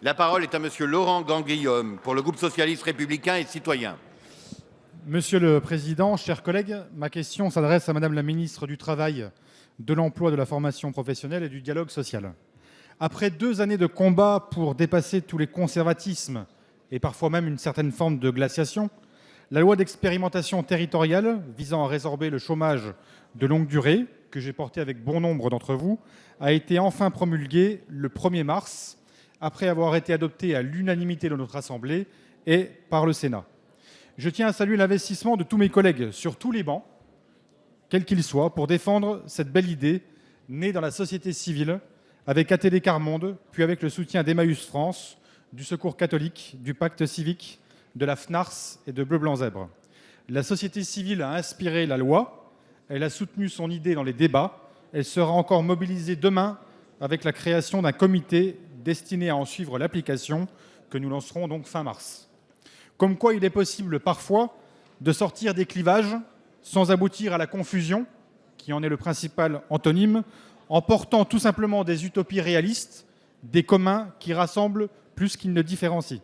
La parole est à Monsieur Laurent Grandguillaume pour le groupe socialiste, républicain et citoyen. Monsieur le Président, chers collègues, ma question s'adresse à Madame la ministre du Travail, de l'Emploi, de la Formation professionnelle et du Dialogue social. Après 2 années de combat pour dépasser tous les conservatismes et parfois même une certaine forme de glaciation, la loi d'expérimentation territoriale visant à résorber le chômage de longue durée, que j'ai porté avec bon nombre d'entre vous, a été enfin promulguée le 1er mars, après avoir été adoptée à l'unanimité de notre Assemblée et par le Sénat. Je tiens à saluer l'investissement de tous mes collègues sur tous les bancs, quels qu'ils soient, pour défendre cette belle idée née dans la société civile, avec ATD Quart Monde, puis avec le soutien d'Emmaüs France, du Secours catholique, du Pacte civique, de la FNARS et de Bleu Blanc Zèbre. La société civile a inspiré la loi, elle a soutenu son idée dans les débats, elle sera encore mobilisée demain avec la création d'un comité destiné à en suivre l'application, que nous lancerons donc fin mars. Comme quoi il est possible parfois de sortir des clivages sans aboutir à la confusion, qui en est le principal antonyme, en portant tout simplement des utopies réalistes, des communs qui rassemblent plus qu'ils ne différencient.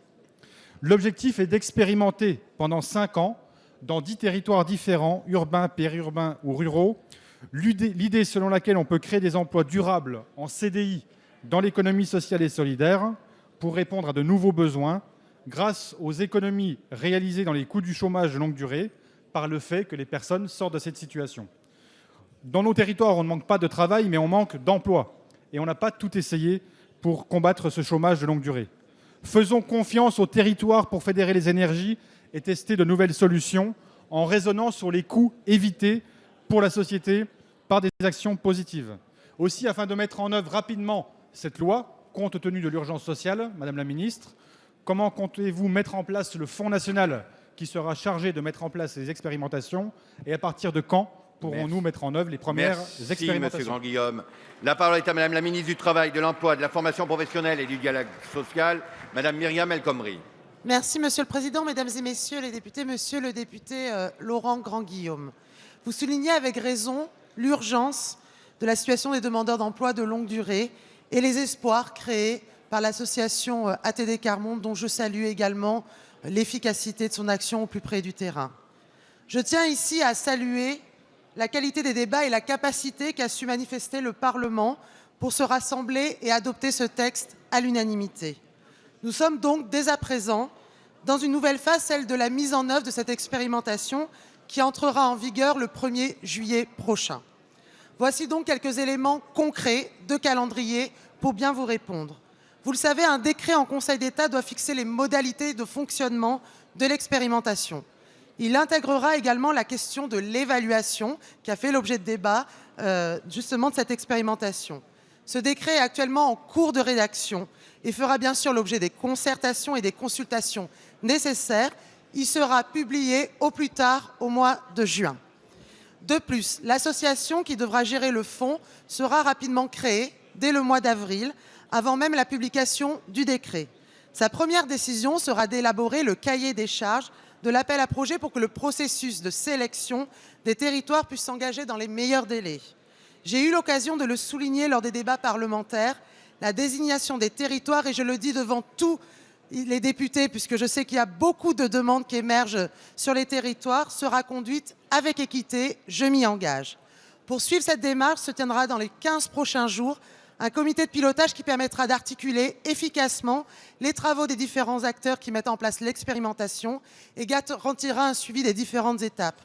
L'objectif est d'expérimenter pendant 5 ans, dans 10 territoires différents, urbains, périurbains ou ruraux, l'idée selon laquelle on peut créer des emplois durables en CDI dans l'économie sociale et solidaire pour répondre à de nouveaux besoins grâce aux économies réalisées dans les coûts du chômage de longue durée par le fait que les personnes sortent de cette situation. Dans nos territoires, on ne manque pas de travail, mais on manque d'emplois. Et on n'a pas tout essayé pour combattre ce chômage de longue durée. Faisons confiance aux territoires pour fédérer les énergies et tester de nouvelles solutions en raisonnant sur les coûts évités pour la société par des actions positives. Aussi, afin de mettre en œuvre rapidement cette loi, compte tenu de l'urgence sociale, Madame la Ministre, comment comptez-vous mettre en place le Fonds national qui sera chargé de mettre en place les expérimentations et à partir de quand pourrons-nous mettre en œuvre les premières expérimentations? Merci, Monsieur Grandguillaume. La parole est à Madame la ministre du Travail, de l'Emploi, de la Formation professionnelle et du Dialogue social, Madame Myriam El Khomri. Merci Monsieur le Président, Mesdames et Messieurs les députés, Monsieur le député Laurent Grandguillaume. Vous soulignez avec raison l'urgence de la situation des demandeurs d'emploi de longue durée et les espoirs créés par l'association ATD Quart Monde, dont je salue également l'efficacité de son action au plus près du terrain. Je tiens ici à saluer la qualité des débats et la capacité qu'a su manifester le Parlement pour se rassembler et adopter ce texte à l'unanimité. Nous sommes donc dès à présent dans une nouvelle phase, celle de la mise en œuvre de cette expérimentation qui entrera en vigueur le 1er juillet prochain. Voici donc quelques éléments concrets de calendrier pour bien vous répondre. Vous le savez, un décret en Conseil d'État doit fixer les modalités de fonctionnement de l'expérimentation. Il intégrera également la question de l'évaluation qui a fait l'objet de débat justement de cette expérimentation. Ce décret est actuellement en cours de rédaction et fera bien sûr l'objet des concertations et des consultations nécessaires. Il sera publié au plus tard au mois de juin. De plus, l'association qui devra gérer le fonds sera rapidement créée dès le mois d'avril, avant même la publication du décret. Sa première décision sera d'élaborer le cahier des charges de l'appel à projets pour que le processus de sélection des territoires puisse s'engager dans les meilleurs délais. J'ai eu l'occasion de le souligner lors des débats parlementaires, la désignation des territoires, et je le dis devant tous les députés, puisque je sais qu'il y a beaucoup de demandes qui émergent sur les territoires, sera conduite avec équité, je m'y engage. Pour suivre cette démarche, se tiendra dans les 15 prochains jours un comité de pilotage qui permettra d'articuler efficacement les travaux des différents acteurs qui mettent en place l'expérimentation et garantira un suivi des différentes étapes.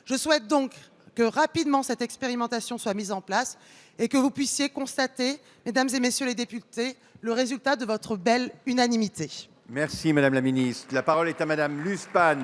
Je souhaite donc que rapidement cette expérimentation soit mise en place et que vous puissiez constater, Mesdames et Messieurs les députés, le résultat de votre belle unanimité. Merci Madame la ministre. La parole est à Madame Luce Pan.